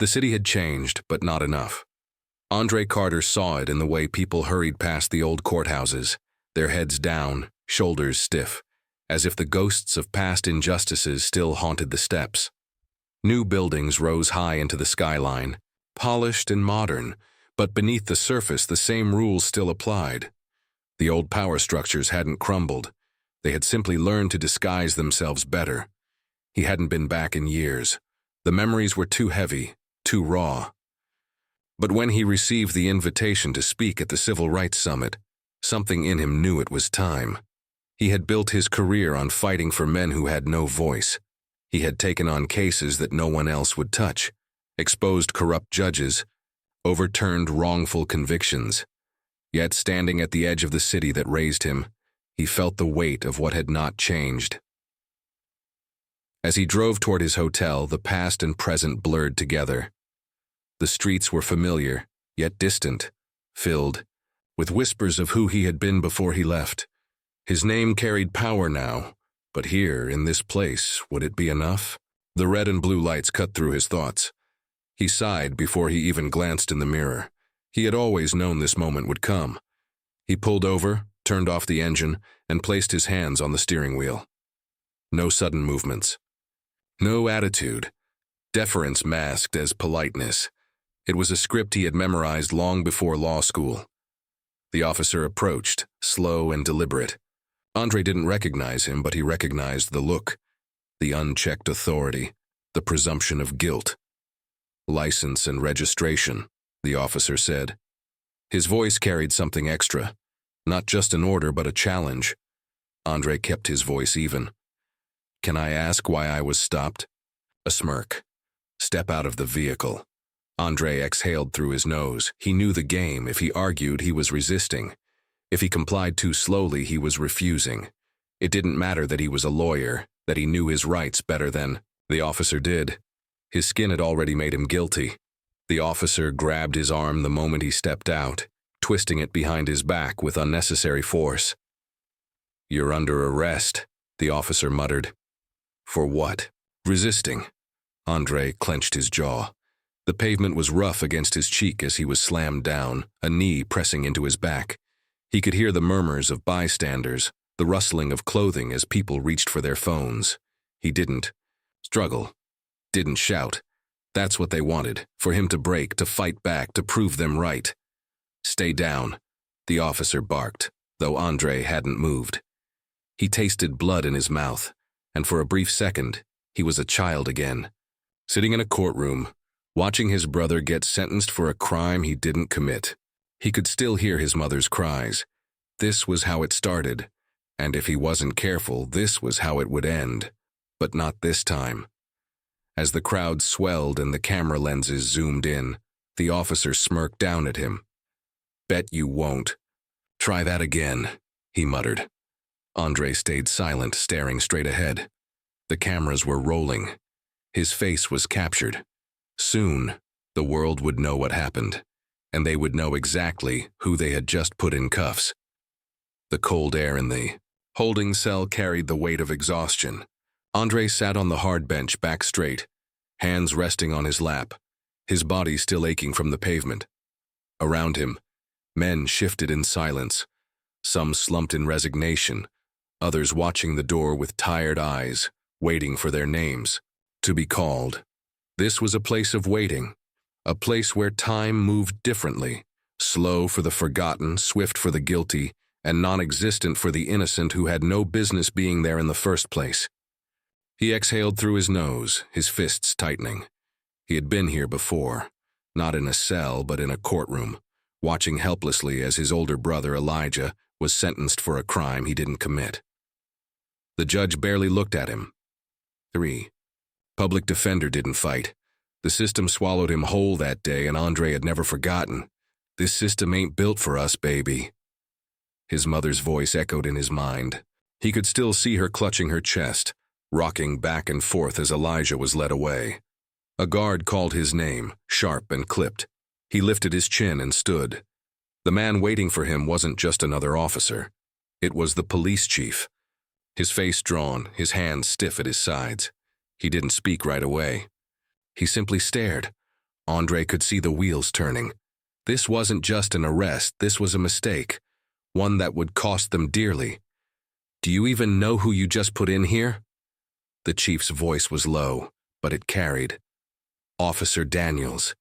The city had changed, but not enough. Andre Carter saw it in the way people hurried past the old courthouses, their heads down, shoulders stiff, as if the ghosts of past injustices still haunted the steps. New buildings rose high into the skyline, polished and modern, but beneath the surface the same rules still applied. The old power structures hadn't crumbled. They had simply learned to disguise themselves better. He hadn't been back in years. The memories were too heavy, too raw. But when he received the invitation to speak at the Civil Rights Summit, something in him knew it was time. He had built his career on fighting for men who had no voice. He had taken on cases that no one else would touch, exposed corrupt judges, overturned wrongful convictions. Yet standing at the edge of the city that raised him, he felt the weight of what had not changed. As he drove toward his hotel, the past and present blurred together. The streets were familiar, yet distant, filled with whispers of who he had been before he left. His name carried power now, but here, in this place, would it be enough? The red and blue lights cut through his thoughts. He sighed before he even glanced in the mirror. He had always known this moment would come. He pulled over, turned off the engine, and placed his hands on the steering wheel. No sudden movements. No attitude. Deference masked as politeness. It was a script he had memorized long before law school. The officer approached, slow and deliberate. Andre didn't recognize him, but he recognized the look, the unchecked authority, the presumption of guilt. "License and registration," the officer said. His voice carried something extra, not just an order but a challenge. Andre kept his voice even. "Can I ask why I was stopped?" A smirk. "Step out of the vehicle." Andre exhaled through his nose. He knew the game. If he argued, he was resisting. If he complied too slowly, he was refusing. It didn't matter that he was a lawyer, that he knew his rights better than the officer did. His skin had already made him guilty. The officer grabbed his arm the moment he stepped out, twisting it behind his back with unnecessary force. "You're under arrest," the officer muttered. "For what?" "Resisting." Andre clenched his jaw. The pavement was rough against his cheek as he was slammed down, a knee pressing into his back. He could hear the murmurs of bystanders, the rustling of clothing as people reached for their phones. He didn't struggle, didn't shout. That's what they wanted, for him to break, to fight back, to prove them right. "Stay down," the officer barked, though Andre hadn't moved. He tasted blood in his mouth, and for a brief second, he was a child again, sitting in a courtroom, watching his brother get sentenced for a crime he didn't commit. He could still hear his mother's cries. This was how it started, and if he wasn't careful, this was how it would end. But not this time. As the crowd swelled and the camera lenses zoomed in, the officer smirked down at him. "Bet you won't." "Try that again," he muttered. Andre stayed silent, staring straight ahead. The cameras were rolling. His face was captured. Soon, the world would know what happened, and they would know exactly who they had just put in cuffs. The cold air in the holding cell carried the weight of exhaustion. Andre sat on the hard bench, back straight, hands resting on his lap, his body still aching from the pavement. Around him, men shifted in silence, some slumped in resignation, others watching the door with tired eyes, waiting for their names to be called. This was a place of waiting, a place where time moved differently, slow for the forgotten, swift for the guilty, and non-existent for the innocent who had no business being there in the first place. He exhaled through his nose, his fists tightening. He had been here before, not in a cell but in a courtroom, watching helplessly as his older brother Elijah was sentenced for a crime he didn't commit. The judge barely looked at him. 3. Public defender didn't fight. The system swallowed him whole that day, and Andre had never forgotten. "This system ain't built for us, baby." His mother's voice echoed in his mind. He could still see her clutching her chest, rocking back and forth as Elijah was led away. A guard called his name, sharp and clipped. He lifted his chin and stood. The man waiting for him wasn't just another officer. It was the police chief. His face drawn, his hands stiff at his sides. He didn't speak right away. He simply stared, Andre could see the wheels turning. This wasn't just an arrest, this was a mistake, one that would cost them dearly. "Do you even know who you just put in here?" The chief's voice was low, but it carried. Officer Daniels,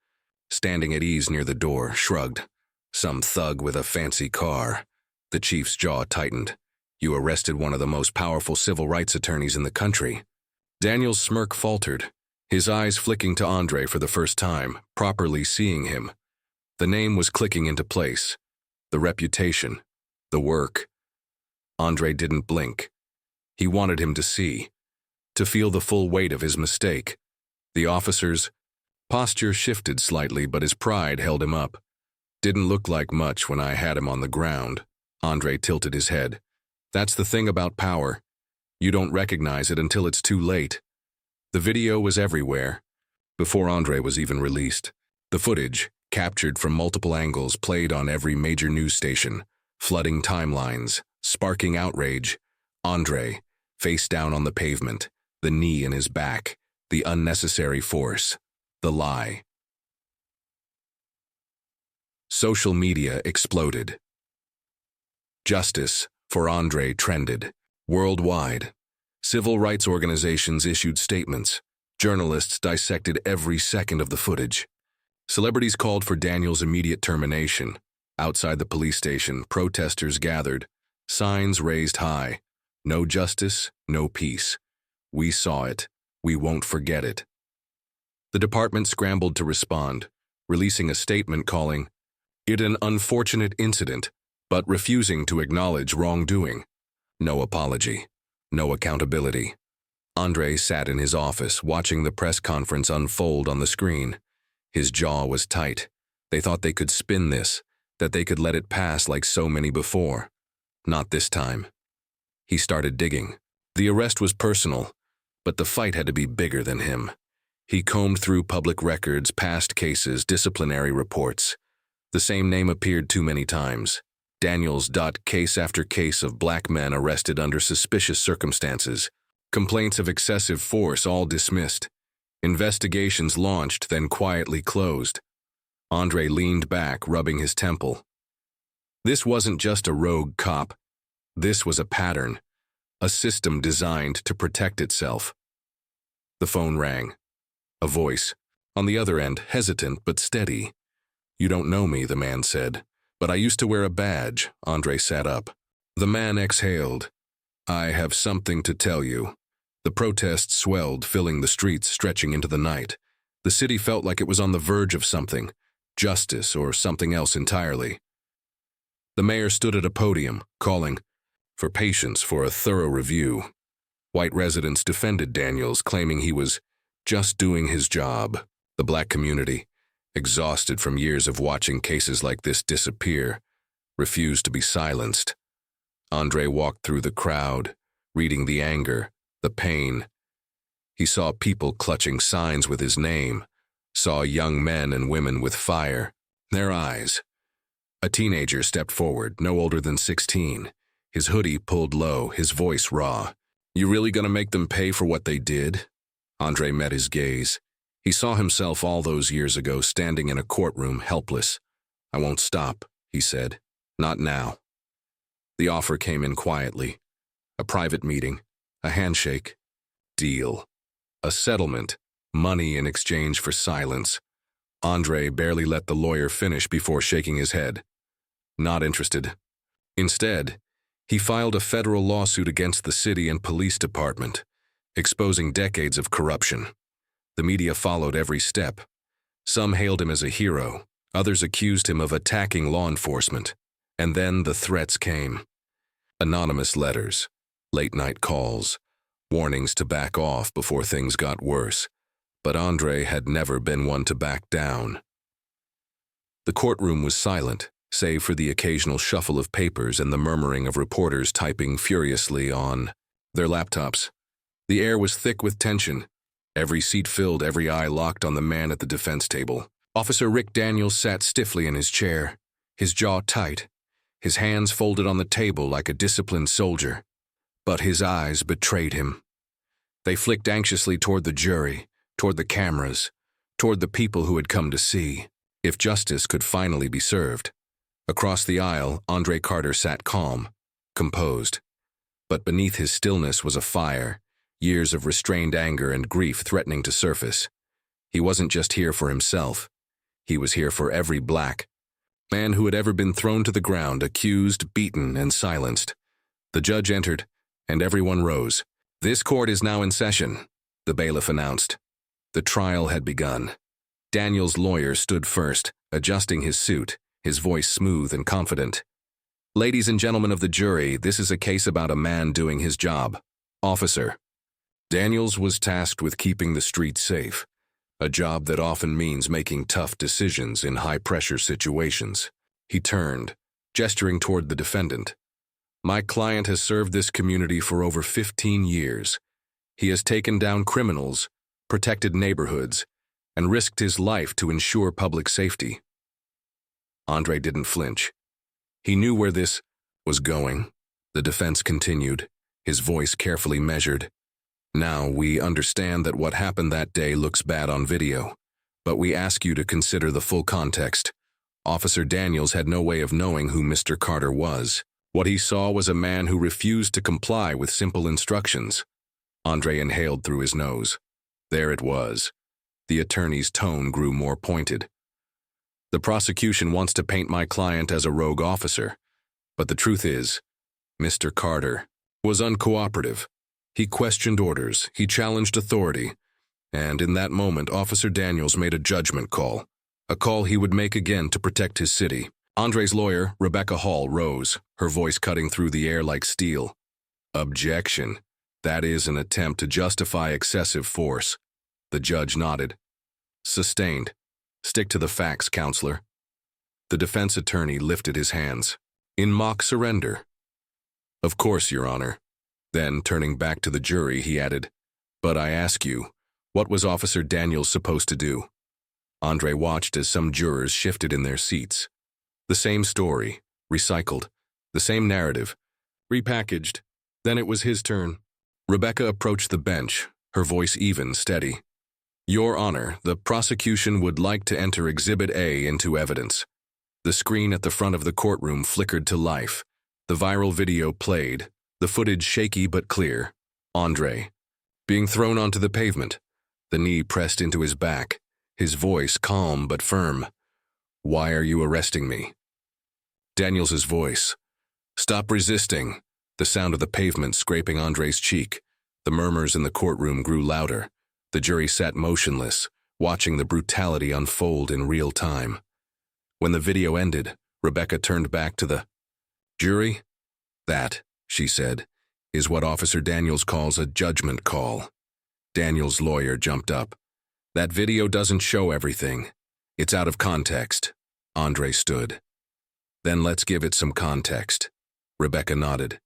standing at ease near the door, shrugged. "Some thug with a fancy car." The chief's jaw tightened. "You arrested one of the most powerful civil rights attorneys in the country." Daniels' smirk faltered, his eyes flicking to Andre for the first time, properly seeing him. The name was clicking into place. The reputation. The work. Andre didn't blink. He wanted him to see, to feel the full weight of his mistake. The officer's posture shifted slightly, but his pride held him up. "Didn't look like much when I had him on the ground." Andre tilted his head. "That's the thing about power. You don't recognize it until it's too late." The video was everywhere, before Andre was even released. The footage, captured from multiple angles, played on every major news station, flooding timelines, sparking outrage. Andre, face down on the pavement, the knee in his back, the unnecessary force, the lie. Social media exploded. Justice for Andre trended. Worldwide, civil rights organizations issued statements. Journalists dissected every second of the footage. Celebrities called for Daniels' immediate termination. Outside the police station, protesters gathered, signs raised high. "No justice, no peace. We saw it. We won't forget it." The department scrambled to respond, releasing a statement calling it an unfortunate incident, but refusing to acknowledge wrongdoing. No apology. No accountability. Andre sat in his office, watching the press conference unfold on the screen. His jaw was tight. They thought they could spin this, that they could let it pass like so many before. Not this time. He started digging. The arrest was personal, but the fight had to be bigger than him. He combed through public records, past cases, disciplinary reports. The same name appeared too many times. Daniels. Case after case of black men arrested under suspicious circumstances. Complaints of excessive force, all dismissed. Investigations launched, then quietly closed. Andre leaned back, rubbing his temple. This wasn't just a rogue cop. This was a pattern, a system designed to protect itself. The phone rang. A voice, on the other end, hesitant but steady. "You don't know me," the man said. "But I used to wear a badge." Andre sat up. The man exhaled. "I have something to tell you." The protests swelled, filling the streets, stretching into the night. The city felt like it was on the verge of something, justice or something else entirely. The mayor stood at a podium, calling for patience, for a thorough review. White residents defended Daniels, claiming he was just doing his job. The black community, exhausted from years of watching cases like this disappear, refused to be silenced. Andre walked through the crowd, reading the anger, the pain. He saw people clutching signs with his name, saw young men and women with fire, their eyes. A teenager stepped forward, no older than 16, his hoodie pulled low, his voice raw. "You really gonna make them pay for what they did?" Andre met his gaze. He saw himself all those years ago, standing in a courtroom, helpless. "I won't stop," he said. "Not now." The offer came in quietly. A private meeting, a handshake, deal, a settlement, money in exchange for silence. Andre barely let the lawyer finish before shaking his head. Not interested. Instead, he filed a federal lawsuit against the city and police department, exposing decades of corruption. The media followed every step. Some hailed him as a hero, others accused him of attacking law enforcement. And then the threats came. Anonymous letters, late-night calls, warnings to back off before things got worse. But Andre had never been one to back down. The courtroom was silent, save for the occasional shuffle of papers and the murmuring of reporters typing furiously on their laptops. The air was thick with tension. Every seat filled, every eye locked on the man at the defense table. Officer Rick Daniels sat stiffly in his chair, his jaw tight, his hands folded on the table like a disciplined soldier. But his eyes betrayed him. They flicked anxiously toward the jury, toward the cameras, toward the people who had come to see if justice could finally be served. Across the aisle, Andre Carter sat calm, composed. But beneath his stillness was a fire, years of restrained anger and grief threatening to surface. He wasn't just here for himself. He was here for every black man who had ever been thrown to the ground, accused, beaten, and silenced. The judge entered, and everyone rose. "This court is now in session," the bailiff announced. The trial had begun. Daniel's lawyer stood first, adjusting his suit, his voice smooth and confident. "Ladies and gentlemen of the jury, this is a case about a man doing his job. Officer." Daniels was tasked with keeping the streets safe, a job that often means making tough decisions in high-pressure situations. He turned, gesturing toward the defendant. "My client has served this community for over 15 years. He has taken down criminals, protected neighborhoods, and risked his life to ensure public safety." Andre didn't flinch. He knew where this was going. The defense continued, his voice carefully measured. "Now, we understand that what happened that day looks bad on video, but we ask you to consider the full context. Officer Daniels had no way of knowing who Mr. Carter was. What he saw was a man who refused to comply with simple instructions." Andre inhaled through his nose. There it was. The attorney's tone grew more pointed. "The prosecution wants to paint my client as a rogue officer, but the truth is, Mr. Carter was uncooperative. He questioned orders, he challenged authority, and in that moment, Officer Daniels made a judgment call, a call he would make again to protect his city." Andre's lawyer, Rebecca Hall, rose, her voice cutting through the air like steel. "Objection. That is an attempt to justify excessive force." The judge nodded. "Sustained. Stick to the facts, counselor." The defense attorney lifted his hands. "In mock surrender." "Of course, Your Honor." Then, turning back to the jury, he added, "But I ask you, what was Officer Daniels supposed to do?" Andre watched as some jurors shifted in their seats. The same story, recycled. The same narrative, repackaged. Then it was his turn. Rebecca approached the bench, her voice even, steady. "Your Honor, the prosecution would like to enter Exhibit A into evidence." The screen at the front of the courtroom flickered to life. The viral video played, the footage shaky but clear. Andre, being thrown onto the pavement, the knee pressed into his back, his voice calm but firm. "Why are you arresting me?" Daniels's voice. "Stop resisting." The sound of the pavement scraping Andre's cheek. The murmurs in the courtroom grew louder. The jury sat motionless, watching the brutality unfold in real time. When the video ended, Rebecca turned back to the jury. "That," she said, "is what Officer Daniels calls a judgment call." Daniels' lawyer jumped up. "That video doesn't show everything. It's out of context." Andre stood. "Then let's give it some context." Rebecca nodded.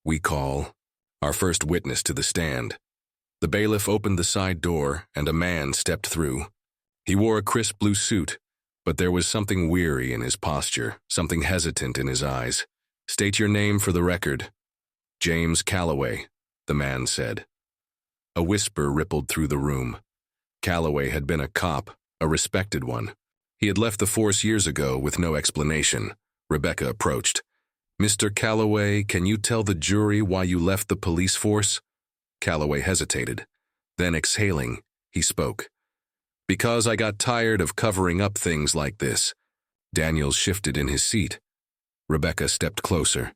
"We call our first witness to the stand." The bailiff opened the side door, and a man stepped through. He wore a crisp blue suit, but there was something weary in his posture, something hesitant in his eyes. "State your name for the record." "James Calloway," the man said. A whisper rippled through the room. Calloway had been a cop, a respected one. He had left the force years ago with no explanation. Rebecca approached. "Mr. Calloway, can you tell the jury why you left the police force?" Calloway hesitated. Then, exhaling, he spoke. "Because I got tired of covering up things like this." Daniels shifted in his seat. Rebecca stepped closer.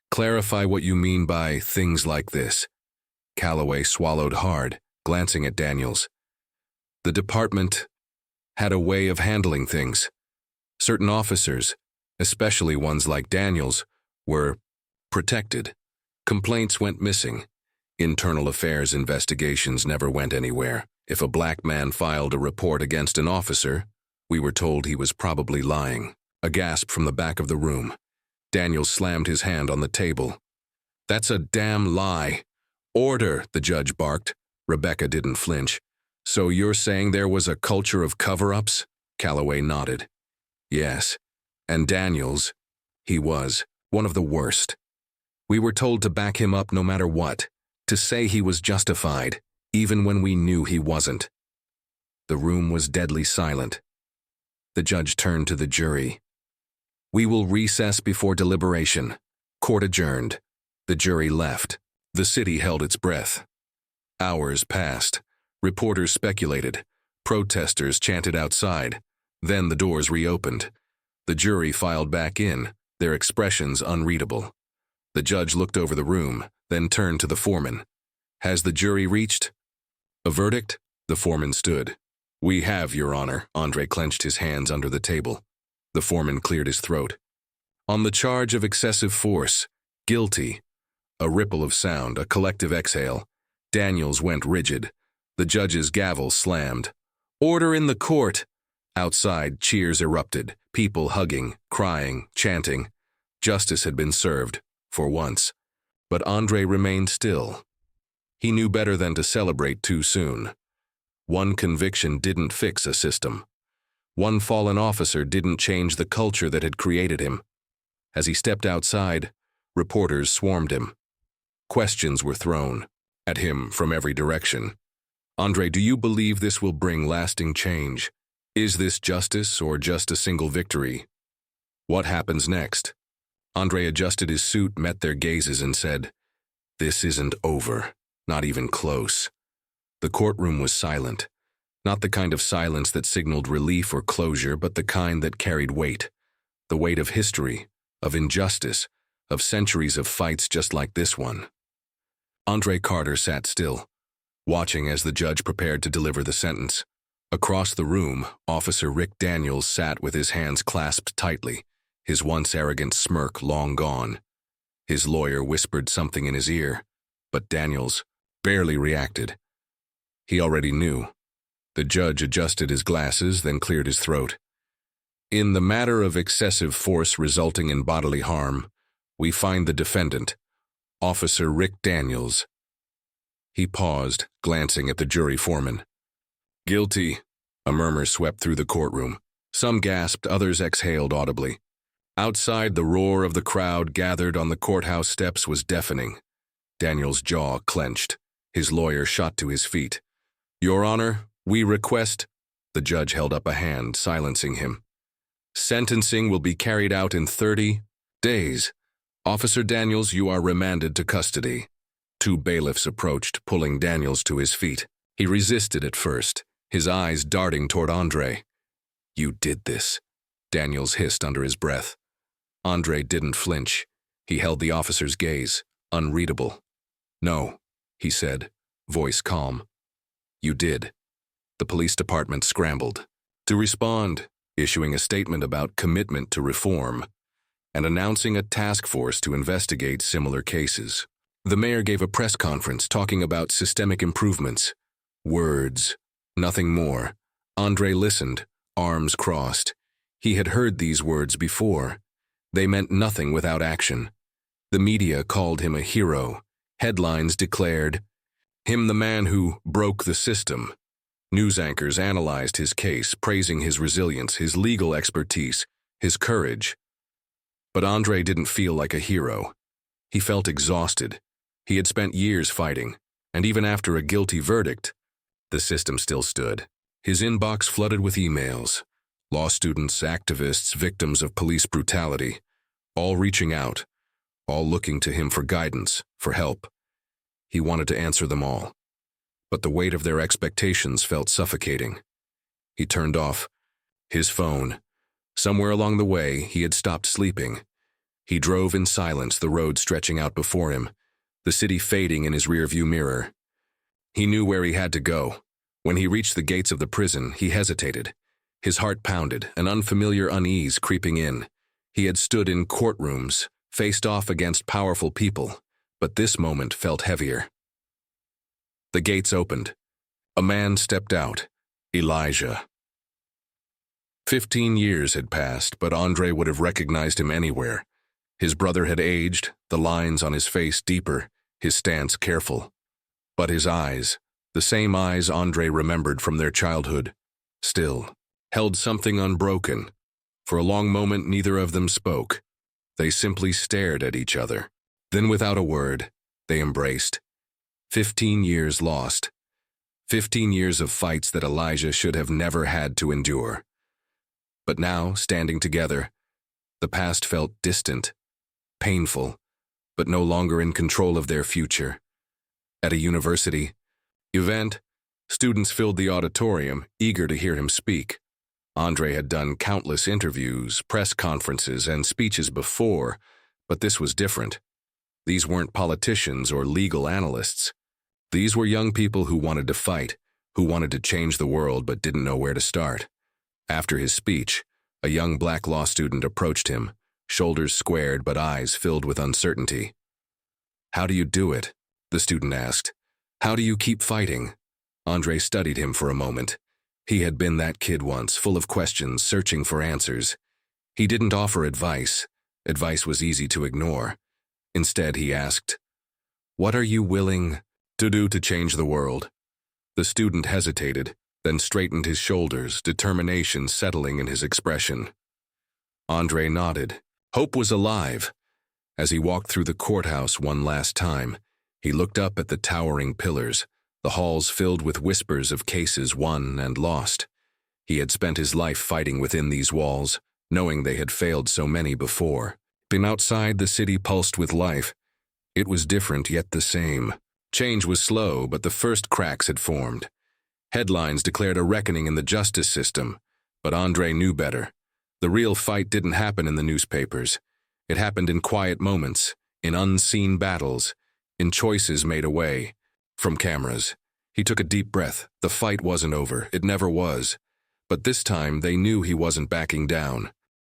"Clarify what you mean by things like this." Calloway swallowed hard, glancing at Daniels. "The department had a way of handling things. Certain officers, especially ones like Daniels, were protected. Complaints went missing. Internal affairs investigations never went anywhere. If a black man filed a report against an officer, we were told he was probably lying." A gasp from the back of the room. Daniels slammed his hand on the table. "That's a damn lie." "Order," the judge barked. Rebecca didn't flinch. "So you're saying there was a culture of cover-ups?" Calloway nodded. "Yes. And Daniels, he was one of the worst. We were told to back him up no matter what, to say he was justified, even when we knew he wasn't." The room was deadly silent. The judge turned to the jury. "We will recess before deliberation." Court adjourned. The jury left. The city held its breath. Hours passed. Reporters speculated. Protesters chanted outside. Then the doors reopened. The jury filed back in, their expressions unreadable. The judge looked over the room, then turned to the foreman. "Has the jury reached a verdict?" The foreman stood. "We have, Your Honor." Andre clenched his hands under the table. The foreman cleared his throat. "On the charge of excessive force, guilty." A ripple of sound, a collective exhale. Daniels went rigid. The judge's gavel slammed. "Order in the court!" Outside, cheers erupted, people hugging, crying, chanting. Justice had been served, for once. But Andre remained still. He knew better than to celebrate too soon. One conviction didn't fix a system. One fallen officer didn't change the culture that had created him. As he stepped outside, reporters swarmed him. Questions were thrown at him from every direction. "Andre, do you believe this will bring lasting change? Is this justice or just a single victory? What happens next?" Andre adjusted his suit, met their gazes, and said, "This isn't over, not even close." The courtroom was silent. Not the kind of silence that signaled relief or closure, but the kind that carried weight. The weight of history, of injustice, of centuries of fights just like this one. Andre Carter sat still, watching as the judge prepared to deliver the sentence. Across the room, Officer Rick Daniels sat with his hands clasped tightly, his once arrogant smirk long gone. His lawyer whispered something in his ear, but Daniels barely reacted. He already knew. The judge adjusted his glasses, then cleared his throat. "In the matter of excessive force resulting in bodily harm, we find the defendant, Officer Rick Daniels." He paused, glancing at the jury foreman. "Guilty." A murmur swept through the courtroom. Some gasped, others exhaled audibly. Outside, the roar of the crowd gathered on the courthouse steps was deafening. Daniels' jaw clenched. His lawyer shot to his feet. "Your Honor, we request—" The judge held up a hand, silencing him. "Sentencing will be carried out in 30 days. Officer Daniels, you are remanded to custody." Two bailiffs approached, pulling Daniels to his feet. He resisted at first, his eyes darting toward Andre. "You did this," Daniels hissed under his breath. Andre didn't flinch. He held the officer's gaze, unreadable. "No," he said, voice calm. "You did." The police department scrambled to respond, issuing a statement about commitment to reform and announcing a task force to investigate similar cases. The mayor gave a press conference talking about systemic improvements. Words, nothing more. Andre listened, arms crossed. He had heard these words before. They meant nothing without action. The media called him a hero. Headlines declared, "Him the man who broke the system." News anchors analyzed his case, praising his resilience, his legal expertise, his courage. But Andre didn't feel like a hero. He felt exhausted. He had spent years fighting, and even after a guilty verdict, the system still stood. His inbox flooded with emails. Law students, activists, victims of police brutality, all reaching out, all looking to him for guidance, for help. He wanted to answer them all, but the weight of their expectations felt suffocating. He turned off his phone. Somewhere along the way, he had stopped sleeping. He drove in silence, the road stretching out before him, the city fading in his rearview mirror. He knew where he had to go. When he reached the gates of the prison, he hesitated. His heart pounded, an unfamiliar unease creeping in. He had stood in courtrooms, faced off against powerful people, but this moment felt heavier. The gates opened. A man stepped out, Elijah. 15 years had passed, but Andre would have recognized him anywhere. His brother had aged, the lines on his face deeper, his stance careful. But his eyes, the same eyes Andre remembered from their childhood, still held something unbroken. For a long moment, neither of them spoke. They simply stared at each other. Then, without a word, they embraced. 15 years lost. 15 years of fights that Elijah should have never had to endure. But now, standing together, the past felt distant, painful, but no longer in control of their future. At a university event, students filled the auditorium, eager to hear him speak. Andre had done countless interviews, press conferences, and speeches before, but this was different. These weren't politicians or legal analysts. These were young people who wanted to fight, who wanted to change the world but didn't know where to start. After his speech, a young black law student approached him, shoulders squared but eyes filled with uncertainty. "How do you do it?" the student asked. "How do you keep fighting?" Andre studied him for a moment. He had been that kid once, full of questions, searching for answers. He didn't offer advice. Advice was easy to ignore. Instead, he asked, "What are you willing to do to change the world?" The student hesitated, then straightened his shoulders, determination settling in his expression. Andre nodded. Hope was alive. As he walked through the courthouse one last time, he looked up at the towering pillars, the halls filled with whispers of cases won and lost. He had spent his life fighting within these walls, knowing they had failed so many before. But outside, the city pulsed with life. It was different, yet the same. Change was slow, but the first cracks had formed. Headlines declared a reckoning in the justice system, but Andre knew better. The real fight didn't happen in the newspapers. It happened in quiet moments, in unseen battles, in choices made away from cameras. He took a deep breath. The fight wasn't over. It never was. But this time, they knew he wasn't backing down.